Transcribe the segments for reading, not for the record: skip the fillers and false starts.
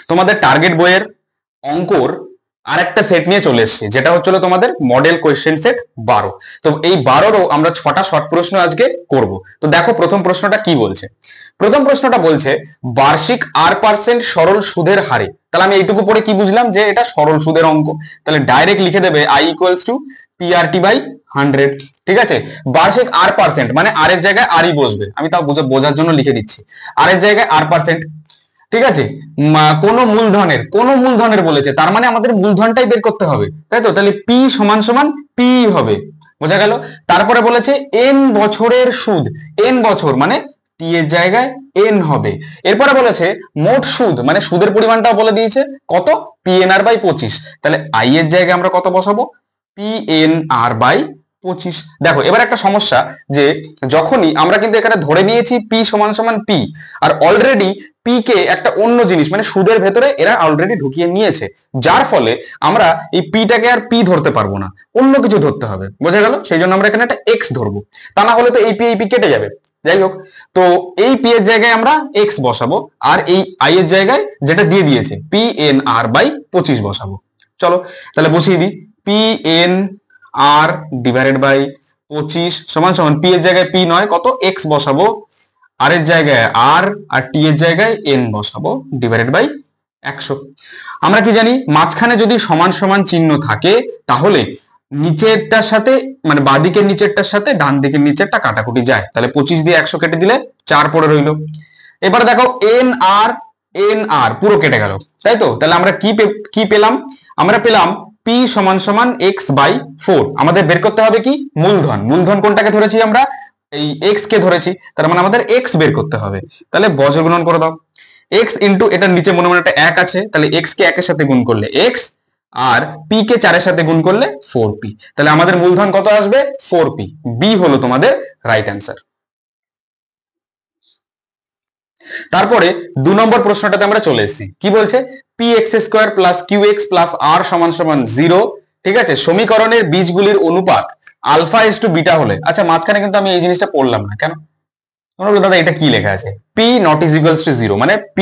তোমাদের টার্গেট বইয়ের অঙ্কর আরেকটা সেট নিয়ে চলে এসেছি, যেটা হচ্ছিল তোমাদের মডেল কোয়েশ্চেন সেট 12। তো এই 12রও আমরা 6টা শর্ট প্রশ্ন আজকে করব। তো দেখো প্রথম প্রশ্নটা কি বলছে। প্রথম প্রশ্নটা বলছে বার্ষিক R% সরল সুদের হারে। তাহলে আমি এইটুকু পড়ে কি বুঝলাম যে এটা সরল সুদের অঙ্ক। তাহলে ডাইরেক্ট লিখে দেবে I ইকুয়ালস টু PRT/100। ঠিক আছে, বার্ষিক R% মানে আর এর জায়গায় আরই বসবে, আমি তাও বোঝার জন্য লিখে দিচ্ছি। আর এর জায়গায় R%। ঠিক আছে, কোন মূলধনের বলেছে, তার মানে আমাদের মূলধনটাই বের করতে হবে, তাই তো? তাহলে পি সমান সমান পি হবে, বোঝা গেল। তারপরে বলেছে এন বছরের সুদ, এন বছর মানে টি এর জায়গায় এন হবে। এরপরে বলেছে মোট সুদ, মানে সুদের পরিমাণটাও বলে দিয়েছে কত, PNR/25। তাহলে আই এর জায়গায় আমরা কত বসাবো, PNR/25। দেখো এবার একটা সমস্যা, যে যখনই আমরা কিন্তু এখানে ধরে নিয়েছি পি সমান সমান পি, আর অলরেডি পি কে একটা অন্য জিনিস মানে সুদের ভেতরে এরা অলরেডি ঢুকিয়ে নিয়েছে, যার ফলে আমরা এই পিটাকে আর পি ধরতে পারবো না, অন্য কিছু ধরতে হবে, বোঝা গেল। সেই জন্য আমরা এখানে একটা এক্স ধরবো, তা না হলে তো এই পি কেটে যাবে। যাই হোক, তো এই পি এর জায়গায় আমরা এক্স বসাবো, আর এই আই এর জায়গায় যেটা দিয়ে দিয়েছে PNR/25 বসাবো। চলো তাহলে বসিয়ে দিই, PNR/25 সমান সমান পি এর জায়গায় পি নয় কত, এক্স বসাবো, আর এর জায়গায় আর টি এর জায়গায় এন বসাবো, /100। আমরা কি জানি, মাঝখানে যদি সমান সমান চিহ্ন থাকে তাহলে নিচেরটার সাথে মানে বাঁদিকের নিচেরটার সাথে ডান দিকের নিচেরটা কাটাকুটি যায়, তাহলে 25 দিয়ে 100 কেটে দিলে 4 পড়ে রইল। এবার দেখো এন আর পুরো কেটে গেল, তাই তো? তাহলে আমরা কি পেলাম, আমরা পেলাম পি সমান সমান x/4। আমাদের বের করতে হবে কি, মূলধন। মূলধন কোনটাকে ধরেছি আমরা, এই এক্স কে ধরেছি, তার মানে আমাদের এক্স বের করতে হবে। তাহলে বজ্রগুণন করে দাও, এক্স ইন্টু এটার নিচে মনে মনে একটা 1 আছে, তাহলে এক্স কে 1 এর সাথে গুণ করলে এক্স, আর পি কে 4 এর সাথে গুণ করলে 4p। তাহলে আমাদের মূলধন কত আসবে, 4p। বি হলো তোমাদের রাইট অ্যান্সার। তারপরে 2 নম্বর প্রশ্নটাতে আমরা চলে এসেছি, কি বলছে, px² plus qx plus r সমান সমান 0। ঠিক আছে, সমীকরণের বীজগুলির অনুপাত α/β হলে। আচ্ছা মাঝখানে কিন্তু আমি এই জিনিসটা পড়লাম না, কেন? দাদা এটা কি লেখা আছে, p not is equals to 0, মানে p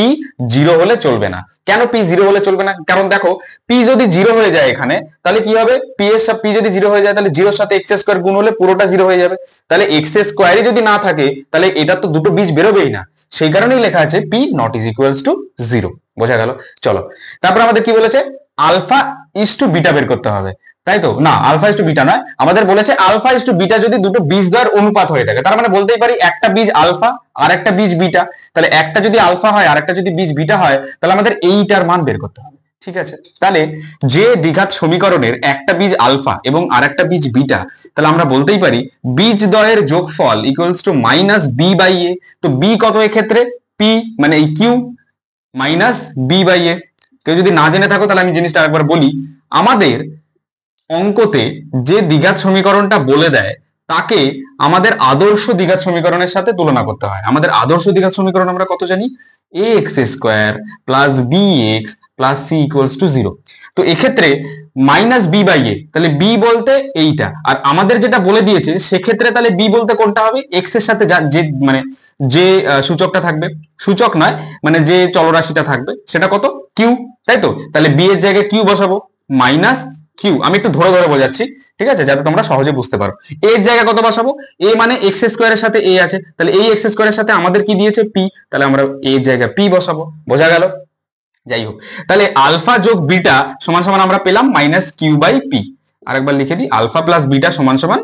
0 হলে চলবে না। কেন p 0 হলে চলবে না? কারণ দেখো p যদি 0 হয়ে যায় এখানে, তাহলে কি হবে, p যদি 0 হয়ে যায় তাহলে 0 এর সাথে x² গুণ হলে পুরোটা 0 হয়ে যাবে। তাহলে x² যদি না থাকে তাহলে এটা তো দুটো বীজ বেরোবেই না, সেই কারণেই লেখা আছে p not is equals to 0। বোঝা গেল। চলো তারপর আমাদের কি বলেছে, α/β বের করতে হবে, তাই তো? না, α/β নয়, আমাদের বলেছে α/β যদি দুটো বীজদ্বয়ের অনুপাত হয়ে থাকে, তার মানে বলতেই পারি একটা বীজ আলফা আর একটা বীজ বিটা। তাহলে একটা যদি আলফা হয় আর একটা যদি বীজ বিটা হয়, তাহলে আমাদের এইটার মান বের করতে হবে। ঠিক আছে, তাহলে যে দ্বিঘাত সমীকরণের একটা বীজ আলফা এবং আর একটা বীজ বিটা, তাহলে আমরা বলতেই পারি বীজদ্বয়ের যোগফল ইকুয়ালস টু -b/a। তো বি কত এক্ষেত্রে, পি মানে এই কিউ মাইনাস b/a। কেউ যদি না জেনে থাকো তাহলে আমি জিনিসটা একবার বলি, আমাদের অঙ্কতে যে দ্বিঘাত সমীকরণটা বলে দেয় তাকে আমাদের আদর্শ দ্বিঘাত সমীকরণের সাথে তুলনা করতে হয়। আমাদের আদর্শ দ্বিঘাত সমীকরণ আমরা কত জানি, ax² plus bx plus c equals to 0। তো এক্ষেত্রে -b/a, তাহলে b বলতে এইটা, আর আমাদের যেটা বলে দিয়েছে সেক্ষেত্রে তাহলে b বলতে কোনটা হবে, x এর সাথে যে মানে যে সূচকটা থাকবে, সূচক নয় মানে যে চলরাশিটা থাকবে সেটা কত, q, তাই তো? তাহলে b এর জায়গায় q বসাবো, মাইনাস কিউ। আমি একটু ধরে ধরে বোঝাচ্ছি, ঠিক আছে, যাতে তোমরা সহজে বুঝতে পারো। এ এর জায়গায় কত বসাবো, এ মানে x² এর সাথে a আছে, তাহলে এই x² এর সাথে আমাদের কি দিয়েছে, p, তাহলে আমরা a এর জায়গায় p বসাবো। বোঝা গেল। যাই হোক, তাহলে আলফা যোগ বিটা সমান সমান আমরা পেলাম -q/p। আরেকবার লিখে দিই, আলফা প্লাস বিটা সমান সমান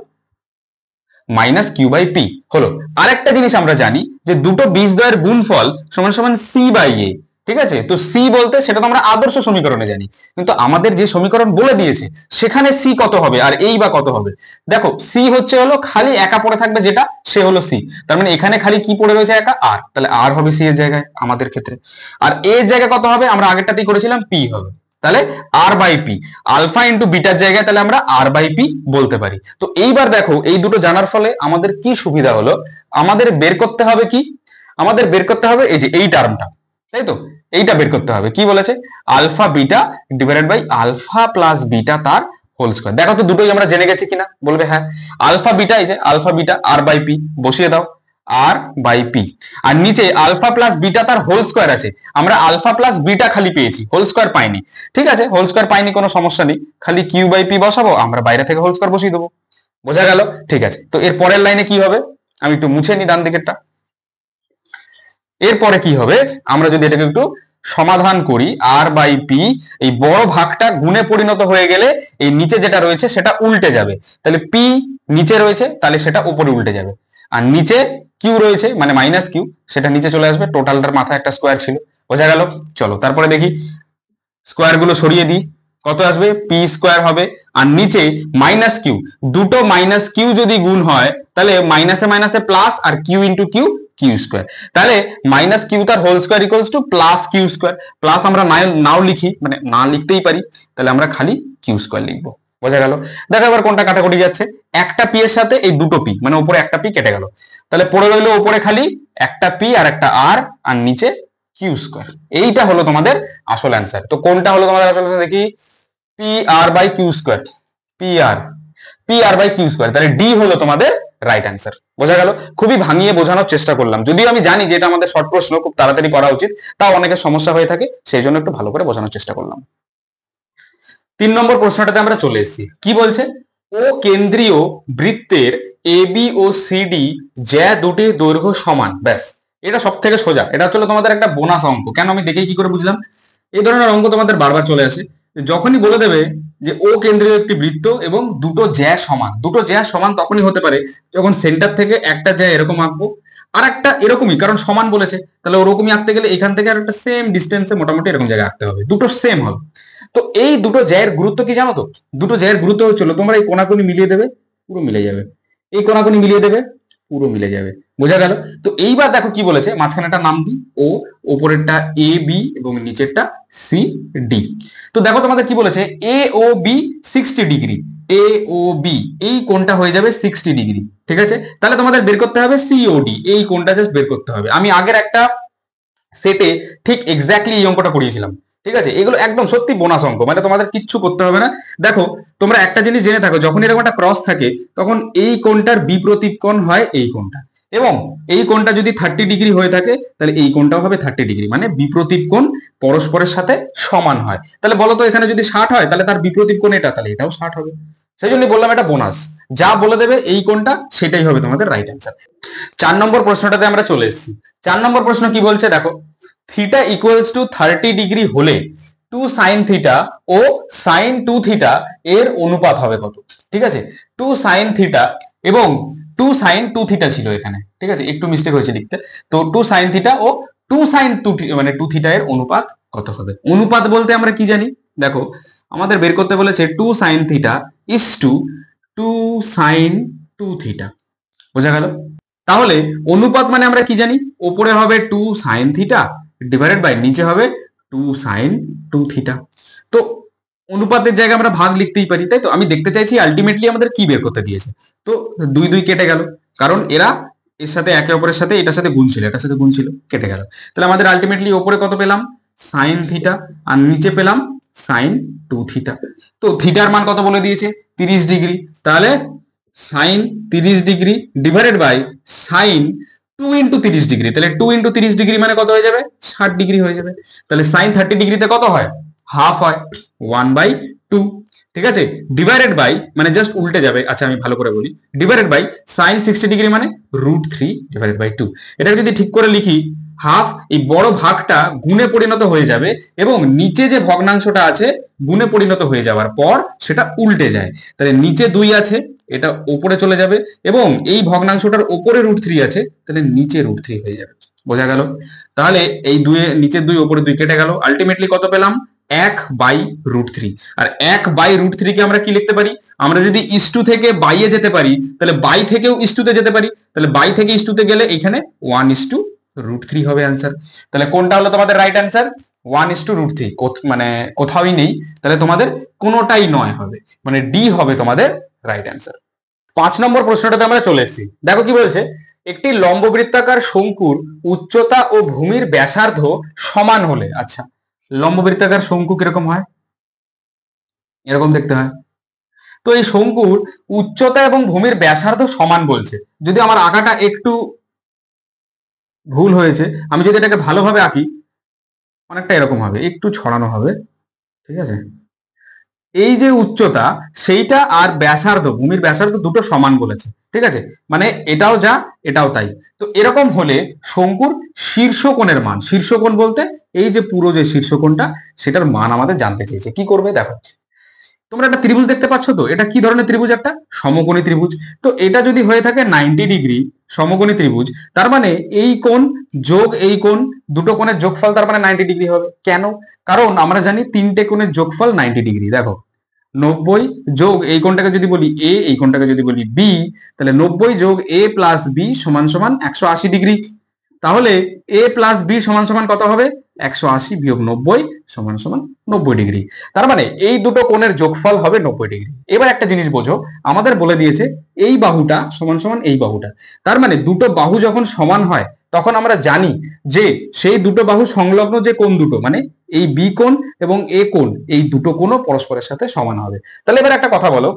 -q/p হলো। আরেকটা জিনিস আমরা জানি যে দুটো বীজদ্বয়ের গুণফল সমান সমান c/a। ঠিক আছে, তো c বলতে সেটা তো আমরা আদর্শ সমীকরণে জানি, কিন্তু আমাদের যে সমীকরণ বলে দিয়েছে সেখানে c কত হবে আর এই বা কত হবে। দেখো c হচ্ছে হলো খালি একা পড়ে থাকবে যেটা, সে হলো c, তার মানে এখানে খালি কি পড়ে রয়েছে, একা r, তাহলে r হবে c এর জায়গায় আমাদের ক্ষেত্রে। আর a এর জায়গায় কত হবে, আমরা আগেরটাতেই করেছিলাম p হবে, তাহলে r/p। আলফা ইন্টু বিটার জায়গায় তাহলে আমরা r/p বলতে পারি। তো এইবার দেখো এই দুটো জানার ফলে আমাদের কি সুবিধা হলো, আমাদের বের করতে হবে কি, আমাদের বের করতে হবে এই যে এই টার্মটা, তাই তো? এইটা বের করতে হবে, কি বলেছে, alpha beta divided by alpha plus beta তার হোল স্কয়ার। দেখো তো দুটোই আমরা জেনে গেছি কিনা, বলবে হ্যাঁ। আলফা বিটা, এই যে আলফা বিটা r/p বসিয়ে দাও, আর বাই পি। আর নিচে আলফা প্লাস বিটা তার হোল স্কোয়ার আছে, আমরা আলফা প্লাস বিটা খালি পেয়েছি, হোল স্কোয়ার পাইনি। ঠিক আছে, হোল স্কোয়ার পাইনি, কোনো সমস্যা নেই, খালি কিউ বাই পি বসাবো, আমরা বাইরে থেকে হোল স্কোয়ার বসিয়ে দেবো। বোঝা গেল? ঠিক আছে, তো এর পরের লাইনে কি হবে, আমি একটু মুছে নি ডান দিকেরটা। এরপরে কি হবে, আমরা যদি এটাকে একটু সমাধান করি, আর বাই পি, এই বড় ভাগটা গুণে পরিণত হয়ে গেলে এই নিচে যেটা রয়েছে সেটা উল্টে যাবে, তাহলে পি নিচে রয়েছে তাহলে সেটা উপরে উল্টে যাবে, আর নিচে কিউ রয়েছে মানে মাইনাস কিউ, সেটা নিচে চলে আসবে, টোটালটার মাথায় একটা স্কোয়ার ছিল। বোঝা গেল? চলো তারপরে দেখি, স্কোয়ার গুলো সরিয়ে দিই, কত আসবে, পি স্কোয়ার হবে, আর নিচে মাইনাস কিউ, দুটো মাইনাস কিউ যদি গুণ হয় তাহলে মাইনাসে মাইনাসে প্লাস, আর Q into Q, Q square, তাহলে মাইনাস কিউ তার whole square equals to plus Q square, plus আমরা নাও লিখি, মানে না লিখতেই পারি, তাহলে আমরা খালি কিউ স্কোয়ার লিখবো। বোঝা গেল? দেখো এবার কোনটা কাটাকুটি যাচ্ছে, একটা পি এর সাথে এই দুটো পি, মানে উপরে একটা পি কেটে গেল, তাহলে পড়ে রইলো উপরে খালি একটা পি আর একটা আর, আর নিচে কিউ স্কোয়ার। এইটা হলো তোমাদের আসল অ্যান্সার। তো কোনটা হলো তোমাদের আসল অ্যান্সার দেখি, P R by Q square, P R by Q square, তাহলে ডি হলো তোমাদের রাইট অ্যান্সার। বোঝা গেল? খুবই ভাঙিয়ে বোঝানোর চেষ্টা করলাম, যদিও আমি জানি যে এটা আমাদের শর্ট প্রশ্ন, খুব তাড়াতাড়ি করা উচিত, তাও অনেকের সমস্যা হয়ে থাকে, সেই জন্য একটু ভালো করে বোঝানোর চেষ্টা করলাম। 3 নম্বর প্রশ্নটাতে আমরা চলে এসেছি, কি বলছে, ও কেন্দ্রীয় বৃত্তের এ বি ও সিডি যা দুটির দৈর্ঘ্য সমান। ব্যাস, এটা সব থেকে সোজা, এটা হচ্ছে তোমাদের একটা বোনাস অঙ্ক। কেন, আমি দেখেই কি করে বুঝলাম, এই ধরনের অঙ্ক তোমাদের বারবার চলে আসে, যখনই বলে দেবে যে ও কেন্দ্রীয় একটি বৃত্ত এবং দুটো জ্যা সমান, দুটো জ্যা সমান তখনই হতে পারে যখন সেন্টার থেকে একটা জ্যা এরকম আঁকবো, আর একটা এরকমই, কারণ সমান বলেছে, তাহলে ওরকমই আঁকতে গেলে এখান থেকে আর একটা সেম ডিস্টেন্সে মোটামুটি এরকম জায়গায় আঁকতে হবে, দুটো সেম হবে। তো এই দুটো জ্যায়ের গুরুত্ব কি জানো তো, দুটো জ্যায়ের গুরুত্ব হচ্ছিল, তোমরা এই কোনাকুনি মিলিয়ে দেবে, পুরো মিলে যাবে, এই কোনাকুনি মিলিয়ে দেবে, পুরো মিলে যাবে। বোঝা গেল? তো এইবার দেখো কি বলেছে, মাঝখানেটা নাম দিই ও, ওপরেরটা এ বি এবং নিচেরটা সি ডি। তো দেখো তোমাদের কি বলেছে, এ ও বি 60 ডিগ্রি, এ ও বি এই কোণটা হয়ে যাবে 60 ডিগ্রি। ঠিক আছে, তাহলে তোমাদের বের করতে হবে সিওডি, এই কোণটা জাস্ট বের করতে হবে। আমি আগের একটা সেটে ঠিক এক্স্যাক্টলি এই অঙ্কটা করিয়েছিলাম। ঠিক আছে, এগুলো একদম সত্যি বোনাস অঙ্ক, মানে তোমাদের কিচ্ছু করতে হবে না। দেখো তোমরা একটা জিনিস জেনে থাকো, যখন এরকম একটা ক্রস থাকে তখন এই কোণটার বিপ্রতীপ কোণ হয় এই কোণটা, এবং এই কোণটা যদি 30 ডিগ্রি হয়ে থাকে তাহলে এই কোণটাও হবে 30 ডিগ্রি, মানে বিপ্রতীপ কোণ পরস্পরের সাথে সমান হয়। তাহলে বলো তো, এখানে যদি 60 হয় তাহলে তার বিপ্রতীপ কোণ এটা, তাহলে এটাও 60 হবে। সেই জন্য বললাম এটা বোনাস, যা বলে দেবে এই কোণটা সেটাই হবে তোমাদের রাইট অ্যান্সার। 4 নম্বর প্রশ্নটাতে আমরা চলে এসেছি। 4 নম্বর প্রশ্ন কি বলছে দেখো, থিটা ইকুয়ালস টু 30 ডিগ্রি হলে 2 সাইন থিটা ও সাইন 2 থিটা এর অনুপাত হবে কত? ঠিক আছে, 2 সাইন থিটা এবং 2 সাইন 2 থিটা ছিল এখানে, ঠিক আছে, একটু মিস্টেক হয়েছে লিখতে, তো 2 সাইন থিটা ও 2 সাইন 2 মানে 2 থিটা এর অনুপাত কত হবে? অনুপাত বলতে আমরা কি জানি, দেখো আমাদের বের করতে বলেছে 2 sine theta is to 2 sign 2 theta. বোঝা গেল? তাহলে অনুপাত মানে আমরা কি জানি, ওপরে হবে 2 সাইন থিটা ডিভাইডেড বাই নিচে হবে 2 সাইন 2 থিটা। তো অনুপাতের জায়গায় আমরা ভাগ লিখতেই পারি, তাই তো? আমি দেখতে চাইছি আলটিমেটলি আমাদের কি বের করতে দিয়েছে। তো 2 2 কেটে গেল, কারণ এরা এর সাথে একে অপরের সাথে এটার সাথে গুণ ছিল, এটার সাথে গুণ ছিল, কেটে গেল। তাহলে আমাদের আলটিমেটলি ওপরে কত পেলাম, সাইন থিটা, আর নিচে পেলাম সাইন 2 থিটা। তো থিটার মান কত বলে দিয়েছে, 30 ডিগ্রি, তাহলে sine 30 degree divided by sine 2 into 30 degree, তাহলে 2 ইন্টু 30 ডিগ্রি মানে কত হয়ে যাবে, 60 ডিগ্রি হয়ে যাবে। তাহলে সাইন 30 ডিগ্রিতে কত হয়, হাফ হয়, 1/2। ঠিক আছে, ডিভাইডেড বাই মানে জাস্ট উল্টে যাবে, আচ্ছা আমি ভালো করে বলি, ডিভাইডেড বাই সাইন 60 ডিগ্রি মানে √3 ডিভাইডেড বাই 2। এটা যদি ঠিক করে লিখি, হাফ এই বড় ভাগটা গুণে পরিণত হয়ে যাবে, এবং নিচে যে ভগ্নাংশটা আছে গুণে পরিণত হয়ে যাওয়ার পর সেটা উল্টে যায়, তাহলে নিচে 2 আছে, এটা উপরে চলে যাবে, এবং এই ভগ্নাংশটার উপরে √3 আছে, তাহলে নিচে √3 হয়ে যাবে। বোঝা গেল? তাহলে এই 2 নিচের 2 উপরে 2 কেটে গেল, আলটিমেটলি কত পেলাম, 1/√3। আর 1/√3 কে আমরা কি লিখতে পারি, আমরা যদি ইস্টু থেকে বাইয়ে যেতে পারি তাহলে বাই থেকেও ইস্টুতে যেতে পারি, তাহলে বাই থেকে ইস্টুতে গেলে এখানে 1:√3 হবে অ্যান্সার। তাহলে কোনটা হলো তোমাদের রাইট অ্যান্সার, 1:√3, মানে কোথাওই নেই, তাহলে তোমাদের কোনোটাই নয় হবে, মানে ডি হবে তোমাদের রাইট অ্যান্সার। 5 নম্বর প্রশ্নটাতে আমরা চলে এসেছি, দেখো কি বলছে, একটি লম্ববৃত্তাকার শঙ্কুর উচ্চতা ও ভূমির ব্যাসার্ধ সমান হলে, আচ্ছা লম্ববৃত্তাকার শঙ্কু কিরকম হয়, এরকম দেখতে হয়। তো এই শঙ্কুর উচ্চতা এবং ভূমির ব্যাসার্ধ সমান বলছে, যদি আমার আঁকাটা একটু ভুল হয়েছে। আমি যদি এটাকে ভালোভাবে আঁকি অনেকটা এরকম হবে, একটু ছড়ানো হবে, ঠিক আছে। এই যে উচ্চতা সেইটা আর ব্যাসার্ধ, ভূমির ব্যাসার্ধ দুটো সমান বলেছে, ঠিক আছে, মানে এটাও যা এটাও তাই। তো এরকম হলে শঙ্কুর শীর্ষকোণের মান, শীর্ষকোণ বলতে এই যে পুরো যে শীর্ষকোণটা সেটার মান আমাদের জানতে চেয়েছে। কি করবে দেখো, তোমরা একটা ত্রিভুজ দেখতে পাচ্ছ, তো এটা কি ধরনের ত্রিভুজ? একটা সমকোণী ত্রিভুজ। তো এটা যদি হয়ে থাকে 90 ডিগ্রি সমকোণী ত্রিভুজ, তার মানে এই কোণ যোগ এই কোণ, দুটো কোণের যোগফল তার মানে 90 ডিগ্রি হবে। কেন? কারণ আমরা জানি তিনটে কোণের যোগফল 90 ডিগ্রি। দেখো 90 যোগ এই কোণটাকে যদি বলি এ, এই কোণটাকে যদি বলি বি, তাহলে 90 যোগ এ প্লাস বি সমান সমান 180 ডিগ্রি। তাহলে এ প্লাস বি সমান সমান কত হবে? 180 বিয়োগ 90 সমান সমান 90 ডিগ্রি। তার মানে এই দুটো কোণের যোগফল হবে 90 ডিগ্রি। এবার একটা জিনিস বোঝো, আমাদের বলে দিয়েছে এই বাহুটা সমান সমান এই বাহুটা। তার মানে দুটো বাহু যখন সমান হয় তখন আমরা জানি যে সেই দুটো বাহু সংলগ্ন যে কোণ দুটো, মানে এই বি কোণ এবং এ কোণ, এই দুটো কোণও পরস্পরের সাথে সমান হবে। তাহলে এবার একটা কথা বলো,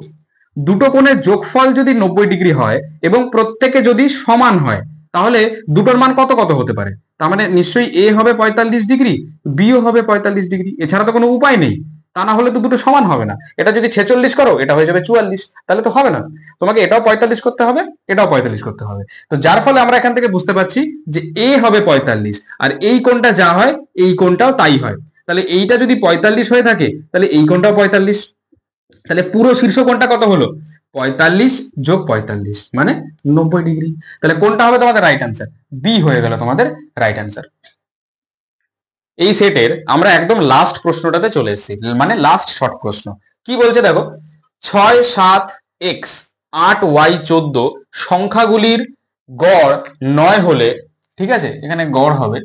দুটো কোণের যোগফল যদি 90 ডিগ্রি হয় এবং প্রত্যেকে যদি সমান হয়, তাহলে দুটোর মান কত কত হতে পারে? তার মানে নিশ্চয়ই এ হবে 45 ডিগ্রি, বিও হবে 45 ডিগ্রি, এছাড়া তো কোনো উপায় নেই। তা না হলে তো দুটো সমান হবে না। এটা যদি 46 করো এটা হয়ে যাবে 44, তাহলে তো হবে না। তোমাকে এটাও 45 করতে হবে, এটাও 45 করতে হবে। তো যার ফলে আমরা এখান থেকে বুঝতে পারছি যে এ হবে 45, আর এই কোণটা যা হয় এই কোণটাও তাই হয়। তাহলে এইটা যদি 45 হয়ে থাকে তাহলে এই কোণটাও 45। তাহলে পুরো শীর্ষকোণটা কত হলো? 45 যোগ 45 মানে 90 ডিগ্রি। তাহলে কোনটা হবে তোমাদের রাইট অ্যান্সার? বি হয়ে গেল তোমাদের রাইট অ্যান্সার। এই সেটের আমরা একদম লাস্ট প্রশ্নটাতে চলে এসেছি, মানে লাস্ট শর্ট প্রশ্ন। কি বলছে দেখো, 6 7 এক্স 8 ওয়াই 14 সংখ্যাগুলির গড় 9 হলে, ঠিক আছে, এখানে গড় হবে,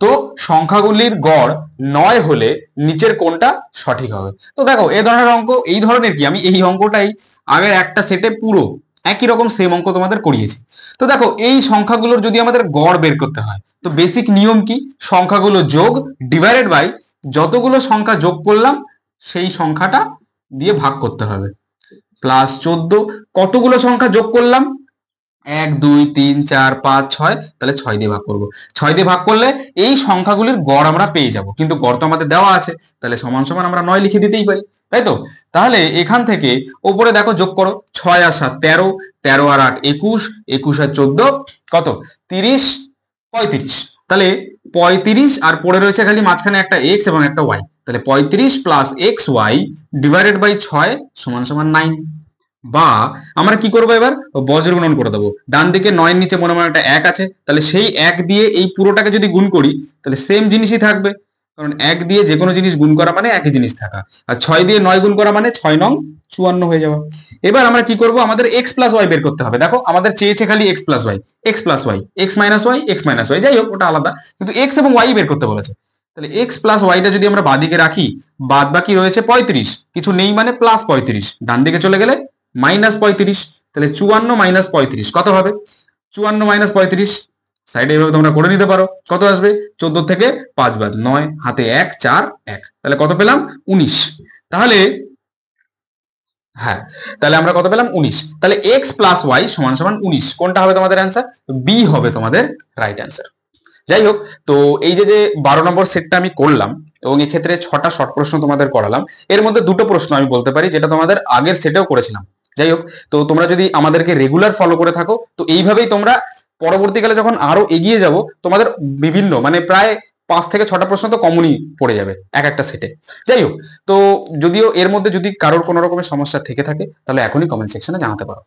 তো সংখ্যাগুলির গড় 9 হলে নিচের কোনটা সঠিক হবে? তো দেখো এই ধরনের অঙ্ক, এই ধরনের কি, আমি এই অঙ্কটাই আগের একটা সেটে পুরো একই রকম সেম অঙ্ক তোমাদের করিয়েছি। তো দেখো এই সংখ্যাগুলোর যদি আমাদের গড় বের করতে হয়, তো বেসিক নিয়ম কি? সংখ্যাগুলো যোগ ডিভাইডেড বাই যতগুলো সংখ্যা যোগ করলাম সেই সংখ্যাটা দিয়ে ভাগ করতে হবে। প্লাস 14, কতগুলো সংখ্যা যোগ করলাম? 1 2 3 4 5 6, তাহলে 6 দিয়ে ভাগ করব। 6 দিয়ে ভাগ করলে এই সংখ্যাগুলির গড় আমরা পেয়ে যাব, কিন্তু গড় তো আমাদের দেওয়া আছে, তাহলে সমান সমান আমরা 9 লিখে দিতেই পারি, তাই তো? তাহলে এখান থেকে ওপরে দেখো যোগ করো, 6 আর 7 13, 13 আর 8 21, 21 আর 14 কত? 30 35। তাহলে 35 আর পড়ে রয়েছে খালি মাঝখানে একটা এক্স এবং একটা ওয়াই, তাহলে 35 plus X Y divided by 6 সমান সমান 9। বা আমরা কি করবো, এবার বজ্র গুণন করে দেবো। ডান দিকে 9 এর নিচে মনে মনে একটা 1 আছে, তাহলে সেই 1 দিয়ে এই পুরোটাকে যদি গুণ করি তাহলে সেম জিনিসই থাকবে, কারণ 1 দিয়ে যে কোনো জিনিস গুণ করা মানে একই জিনিস থাকা। আর 6 দিয়ে 9 গুণ করা মানে 6 নং 54 হয়ে যাওয়া। এবার আমরা কি করব, আমাদের এক্স প্লাস ওয়াই বের করতে হবে। দেখো আমাদের চেয়েছে খালি X plus Y, X plus Y, X minus Y, X minus Y, যাই হোক ওটা আলাদা, কিন্তু এক্স এবং ওয়াই বের করতে বলেছে। তাহলে এক্স প্লাস ওয়াইটা যদি আমরা বাদিকে রাখি, বাদ বাকি রয়েছে 35, কিছু নেই মানে প্লাস 35, ডান দিকে চলে গেলে মাইনাস 35, তাহলে 54 মাইনাস 35 কত হবে? 54 মাইনাস 35 সাইডে এভাবে তোমরা করে নিতে পারো, কত আসবে? 14 থেকে 5 বাদ 9, হাতে 1 4 1, তাহলে কত পেলাম? 19। তাহলে হ্যাঁ, তাহলে আমরা কত পেলাম? 19। তাহলে এক্স প্লাস ওয়াই সমান সমান 19, কোনটা হবে তোমাদের অ্যান্সার? বি হবে তোমাদের রাইট অ্যান্সার। যাই হোক, তো এই যে যে 12 নম্বর সেটটা আমি করলাম এবং এক্ষেত্রে 6টা শর্ট প্রশ্ন তোমাদের করালাম, এর মধ্যে দুটো প্রশ্ন আমি বলতে পারি যেটা তোমাদের আগের সেটেও করেছিলাম। যাই হোক, তো তোমরা যদি আমাদেরকে রেগুলার ফলো করে থাকো তো এইভাবেই তোমরা পরবর্তীকালে যখন আরো এগিয়ে যাব তোমাদের বিভিন্ন মানে প্রায় 5 থেকে 6টা প্রশ্ন তো কমনই পড়ে যাবে এক একটা সেটে। যাই হোক, তো যদিও এর মধ্যে যদি কারোর কোনো রকমের সমস্যা থেকে থাকে তাহলে এখনই কমেন্ট সেকশনে জানাতে পারো।